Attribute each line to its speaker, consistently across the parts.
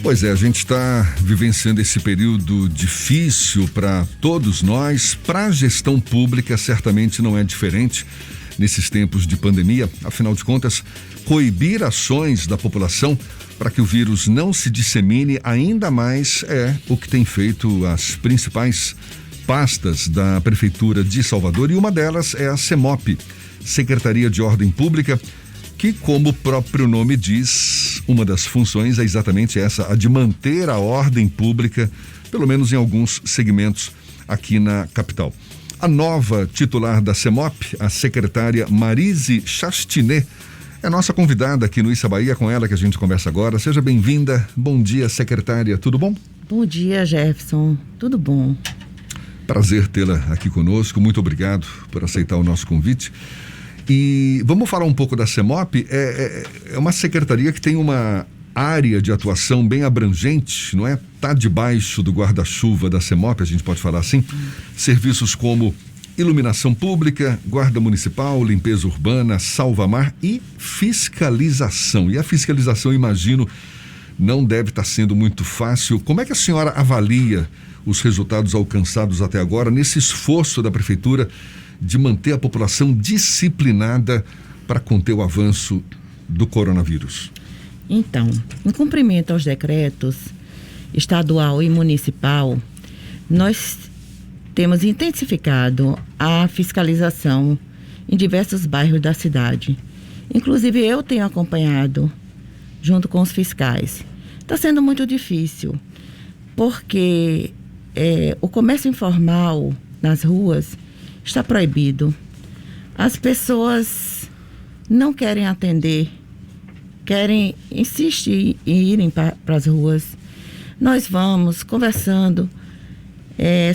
Speaker 1: Pois é, a gente está vivenciando esse período difícil para todos nós. Para a gestão pública, certamente não é diferente nesses tempos de pandemia. Afinal de contas, coibir ações da população para que o vírus não se dissemine ainda mais é o que tem feito as principais pastas da Prefeitura de Salvador, e uma delas é a CEMOP, Secretaria de Ordem Pública, que, como o próprio nome diz, uma das funções é exatamente essa, a de manter a ordem pública, pelo menos em alguns segmentos aqui na capital. A nova titular da CEMOP, a secretária Marise Chastinet, é nossa convidada aqui no Issa Bahia, com ela que a gente conversa agora. Seja bem-vinda. Bom dia, secretária. Tudo bom?
Speaker 2: Bom dia, Jefferson. Tudo bom.
Speaker 1: Prazer tê-la aqui conosco. Muito obrigado por aceitar o nosso convite. E vamos falar um pouco da CEMOP. É uma secretaria que tem uma área de atuação bem abrangente, não é? Está debaixo do guarda-chuva da CEMOP, a gente pode falar assim. Serviços como iluminação pública, guarda municipal, limpeza urbana, salva-mar e fiscalização. E a fiscalização, imagino, não deve estar sendo muito fácil. Como é que a senhora avalia os resultados alcançados até agora nesse esforço da Prefeitura de manter a população disciplinada para conter o avanço do coronavírus?
Speaker 2: Então, em cumprimento aos decretos estadual e municipal, nós temos intensificado a fiscalização em diversos bairros da cidade. Inclusive, eu tenho acompanhado junto com os fiscais. Está sendo muito difícil, porque o comércio informal nas ruas está proibido. As pessoas não querem atender, insistem em irem para as ruas. Nós vamos conversando,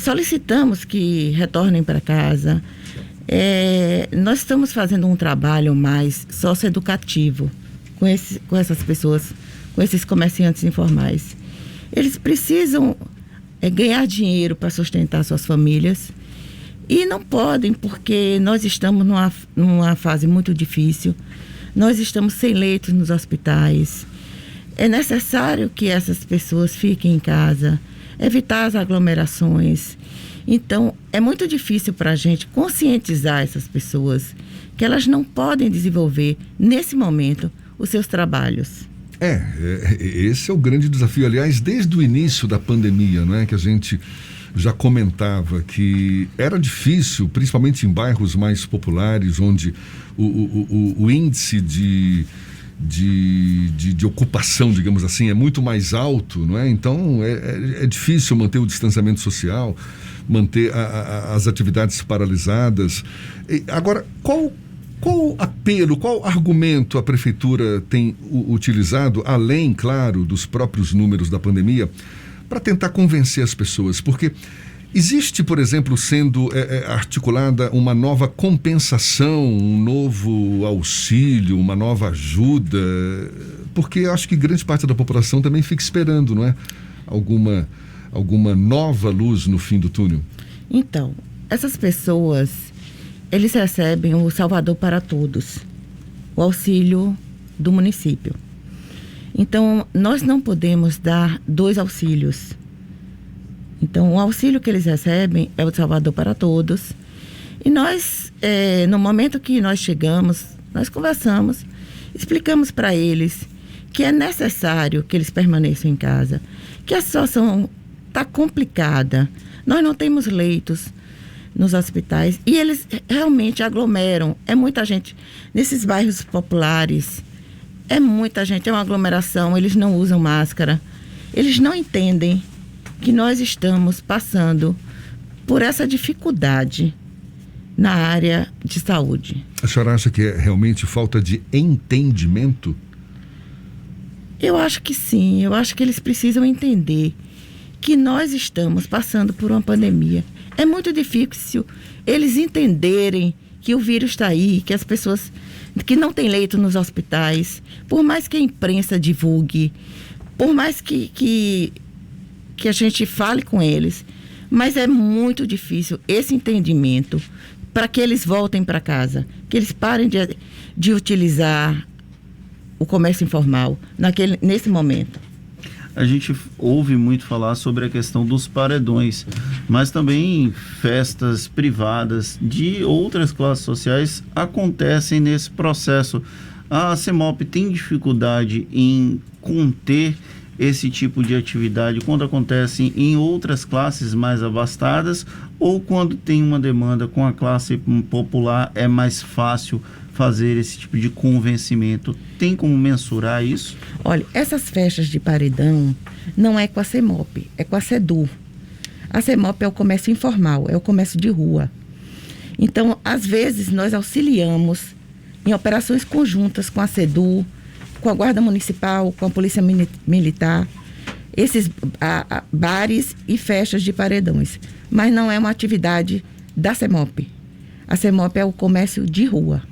Speaker 2: solicitamos que retornem para casa. Nós estamos fazendo um trabalho mais socioeducativo com essas pessoas, com esses comerciantes informais. Eles precisam ganhar dinheiro para sustentar suas famílias. E não podem, porque nós estamos numa fase muito difícil. Nós estamos sem leitos nos hospitais. É necessário que essas pessoas fiquem em casa, evitar as aglomerações. Então, é muito difícil para a gente conscientizar essas pessoas que elas não podem desenvolver, nesse momento, os seus trabalhos.
Speaker 1: Esse é o grande desafio. Aliás, desde o início da pandemia, não é, que a gente já comentava que era difícil, principalmente em bairros mais populares, onde o índice de ocupação, digamos assim, é muito mais alto, não é? Então é difícil manter o distanciamento social, manter as atividades paralisadas. Agora, qual apelo, qual argumento a Prefeitura tem utilizado, além, claro, dos próprios números da pandemia, para tentar convencer as pessoas? Porque existe, por exemplo, sendo articulada uma nova compensação, um novo auxílio, uma nova ajuda, porque eu acho que grande parte da população também fica esperando, não é? Alguma nova luz no fim do túnel.
Speaker 2: Então, essas pessoas, eles recebem o Salvador para Todos, o auxílio do município. Então, nós não podemos dar 2 auxílios. Então, o auxílio que eles recebem é o Salvador para Todos. E nós, no momento que nós chegamos, nós conversamos, explicamos para eles que é necessário que eles permaneçam em casa, que a situação está complicada. Nós não temos leitos nos hospitais e eles realmente aglomeram. É muita gente nesses bairros populares. É muita gente, é uma aglomeração, eles não usam máscara. Eles não entendem que nós estamos passando por essa dificuldade na área de saúde.
Speaker 1: A senhora acha que é realmente falta de entendimento?
Speaker 2: Eu acho que sim, eu acho que eles precisam entender que nós estamos passando por uma pandemia. É muito difícil eles entenderem que o vírus está aí, que as pessoas que não têm leito nos hospitais, por mais que a imprensa divulgue, por mais que a gente fale com eles, mas é muito difícil esse entendimento para que eles voltem para casa, que eles parem de utilizar o comércio informal nesse momento.
Speaker 3: a gente ouve muito falar sobre a questão dos paredões, mas também festas privadas de outras classes sociais acontecem nesse processo. A CEMOP tem dificuldade em conter esse tipo de atividade quando acontece em outras classes mais abastadas, ou quando tem uma demanda com a classe popular é mais fácil fazer esse tipo de convencimento? Tem como mensurar isso?
Speaker 2: Olha, essas festas de paredão não é com a CEMOP, é com a SEDU. A CEMOP é o comércio informal, é o comércio de rua. Então, às vezes, nós auxiliamos em operações conjuntas com a SEDU, com a Guarda Municipal, com a Polícia Militar, esses bares e festas de paredões. Mas não é uma atividade da CEMOP. A CEMOP é o comércio de rua.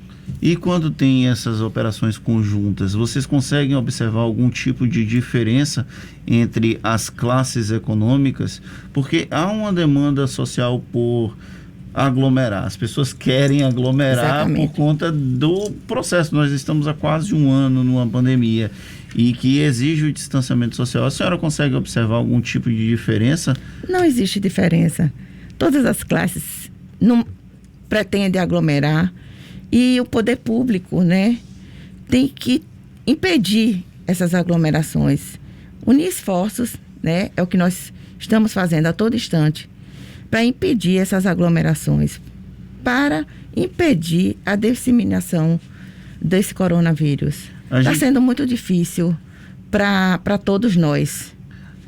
Speaker 3: E quando tem essas operações conjuntas, vocês conseguem observar algum tipo de diferença entre as classes econômicas? Porque há uma demanda social por aglomerar. As pessoas querem aglomerar. Exatamente. Por conta do processo. Nós estamos há quase um ano numa pandemia e que exige o distanciamento social. A senhora consegue observar algum tipo de diferença? Não existe diferença. Todas as classes não pretendem aglomerar e o poder público, né, tem que impedir essas aglomerações. Unir esforços, né, é o que nós estamos fazendo a todo instante, para impedir essas aglomerações, para impedir a disseminação desse coronavírus. Está sendo muito difícil para todos nós.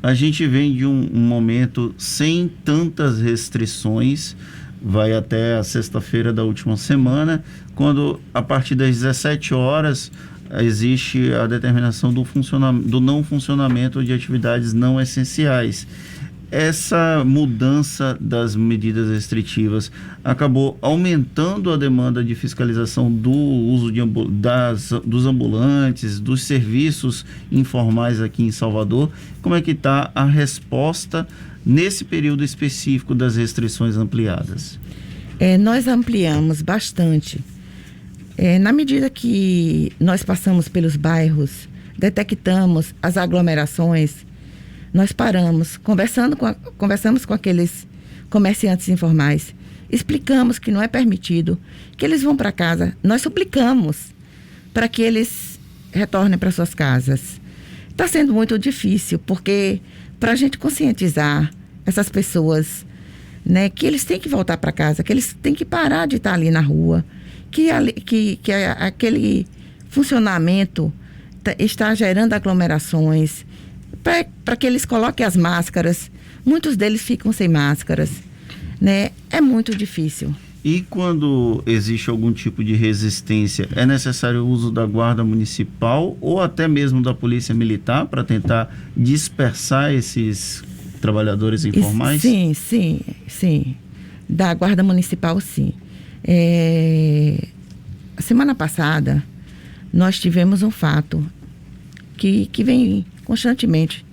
Speaker 3: A gente vem de um momento sem tantas restrições, vai até a sexta-feira da última semana, quando a partir das 17 horas existe a determinação do não funcionamento de atividades não essenciais. Essa mudança das medidas restritivas acabou aumentando a demanda de fiscalização do uso dos ambulantes, dos serviços informais aqui em Salvador. Como é que está a resposta nesse período específico das restrições ampliadas? Nós ampliamos bastante. Na medida que nós passamos pelos bairros, detectamos as aglomerações, nós paramos, conversamos com aqueles comerciantes informais, explicamos que não é permitido, que eles vão para casa. Nós suplicamos para que eles retornem para suas casas. Está sendo muito difícil, porque para a gente conscientizar essas pessoas, né, que eles têm que voltar para casa, que eles têm que parar de estar ali na rua, que aquele funcionamento está gerando aglomerações, para que eles coloquem as máscaras. Muitos deles ficam sem máscaras, né? É muito difícil. E quando existe algum tipo de resistência, é necessário o uso da Guarda Municipal ou até mesmo da Polícia Militar para tentar dispersar esses trabalhadores informais? Sim. Da Guarda Municipal, sim. A semana passada, nós tivemos um fato que vem constantemente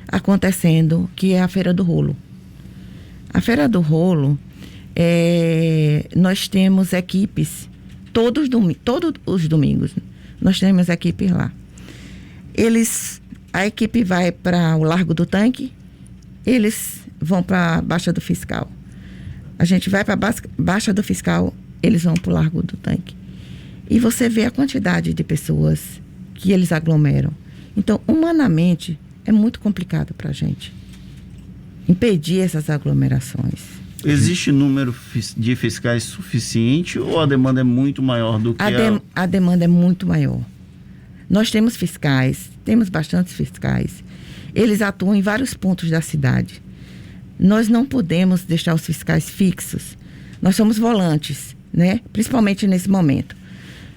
Speaker 3: acontecendo, que é a Feira do Rolo. A Feira do Rolo, nós temos equipes todos os domingos. Nós temos equipes lá. A equipe vai para o Largo do Tanque, eles vão para a Baixa do Fiscal. A gente vai para a Baixa do Fiscal, eles vão para o Largo do Tanque. E você vê a quantidade de pessoas que eles aglomeram. Então, humanamente, é muito complicado para a gente impedir essas aglomerações. Existe número de fiscais suficiente ou a demanda é muito maior do que a demanda é muito maior. Nós temos fiscais, temos bastantes fiscais. Eles atuam em vários pontos da cidade. Nós não podemos deixar os fiscais fixos. Nós somos volantes, né? Principalmente nesse momento.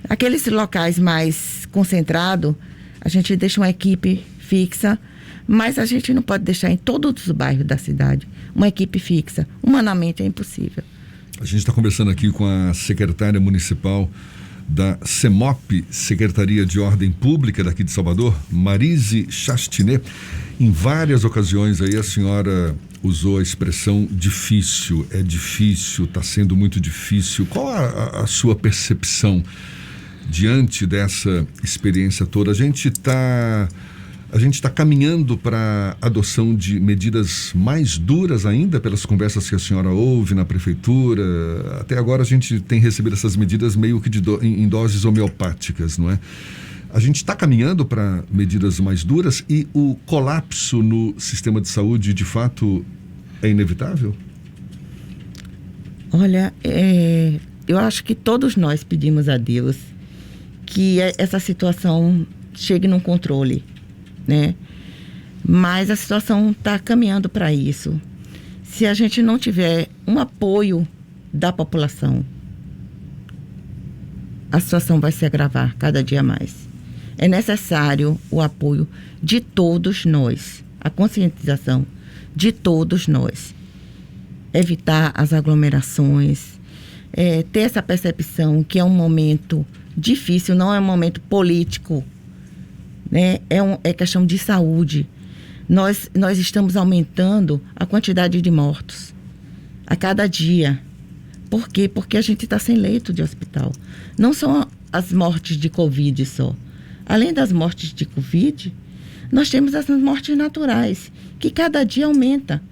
Speaker 3: Aqueles locais mais concentrados, a gente deixa uma equipe fixa, mas a gente não pode deixar em todos os bairros da cidade uma equipe fixa. Humanamente é impossível. A gente está conversando aqui com a secretária municipal da CEMOP, Secretaria de Ordem Pública daqui de Salvador, Marise Chastinet. Em várias ocasiões aí a senhora usou a expressão difícil, está sendo muito difícil. Qual a sua percepção diante dessa experiência toda? A gente está
Speaker 1: A gente está caminhando para a adoção de medidas mais duras ainda, pelas conversas que a senhora ouve na prefeitura. Até agora a gente tem recebido essas medidas meio que em doses homeopáticas, não é? A gente está caminhando para medidas mais duras e o colapso no sistema de saúde, de fato, é inevitável?
Speaker 2: Olha, eu acho que todos nós pedimos a Deus que essa situação chegue num controle, né? Mas a situação está caminhando para isso. Se a gente não tiver um apoio da população, a situação vai se agravar cada dia mais. É necessário o apoio de todos nós, a conscientização de todos nós. Evitar as aglomerações, ter essa percepção que é um momento difícil, não é um momento político, né? É questão de saúde. Nós estamos aumentando a quantidade de mortos a cada dia. Por quê? Porque a gente está sem leito de hospital. Não são as mortes de Covid só. Além das mortes de Covid, nós temos essas mortes naturais, que cada dia aumenta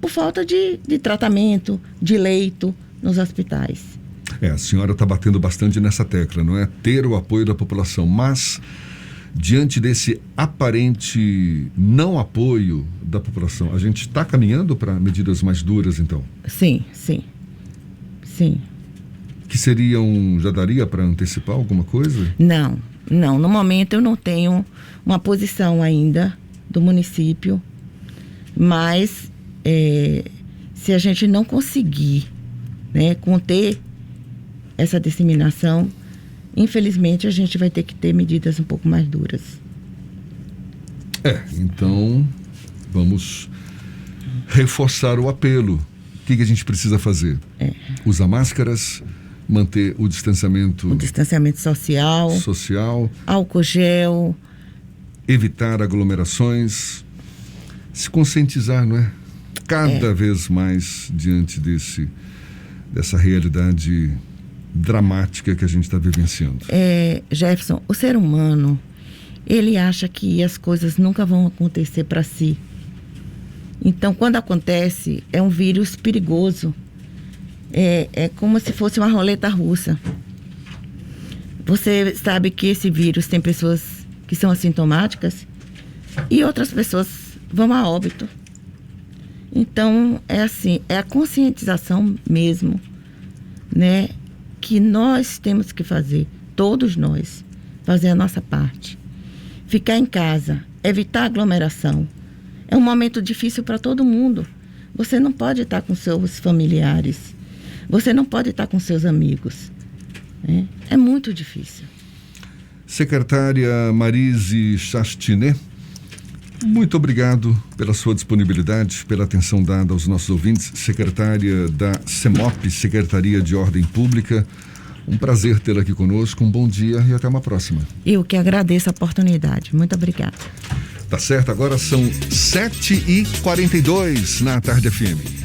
Speaker 2: por falta de tratamento, de leito nos hospitais.
Speaker 1: A senhora está batendo bastante nessa tecla, não é? Ter o apoio da população, mas diante desse aparente não apoio da população, a gente está caminhando para medidas mais duras, então? Sim. Que seriam, já daria para antecipar alguma coisa?
Speaker 2: Não, no momento eu não tenho uma posição ainda do município, mas se a gente não conseguir, né, conter essa disseminação, infelizmente a gente vai ter que ter medidas um pouco mais duras.
Speaker 1: Então vamos reforçar o apelo. O que a gente precisa fazer? Usar máscaras, manter o distanciamento...
Speaker 2: O distanciamento social, álcool gel.
Speaker 1: Evitar aglomerações, se conscientizar, não é? Cada vez mais diante dessa realidade dramática que a gente está vivenciando.
Speaker 2: Jefferson, o ser humano, ele acha que as coisas nunca vão acontecer para si. Então, quando acontece, é um vírus perigoso. É como se fosse uma roleta russa. Você sabe que esse vírus tem pessoas que são assintomáticas e outras pessoas vão a óbito. Então, é a conscientização mesmo, né? Que nós temos que fazer, todos nós, fazer a nossa parte. Ficar em casa, evitar aglomeração. É um momento difícil para todo mundo. Você não pode estar com seus familiares. Você não pode estar com seus amigos. É muito difícil.
Speaker 1: Secretária Marise Chastinet, muito obrigado pela sua disponibilidade, pela atenção dada aos nossos ouvintes. Secretária da CEMOP, Secretaria de Ordem Pública, um prazer tê-la aqui conosco. Um bom dia e até uma próxima.
Speaker 2: Eu que agradeço a oportunidade. Muito obrigada.
Speaker 1: Tá certo, agora são 7h42 na Tarde FM.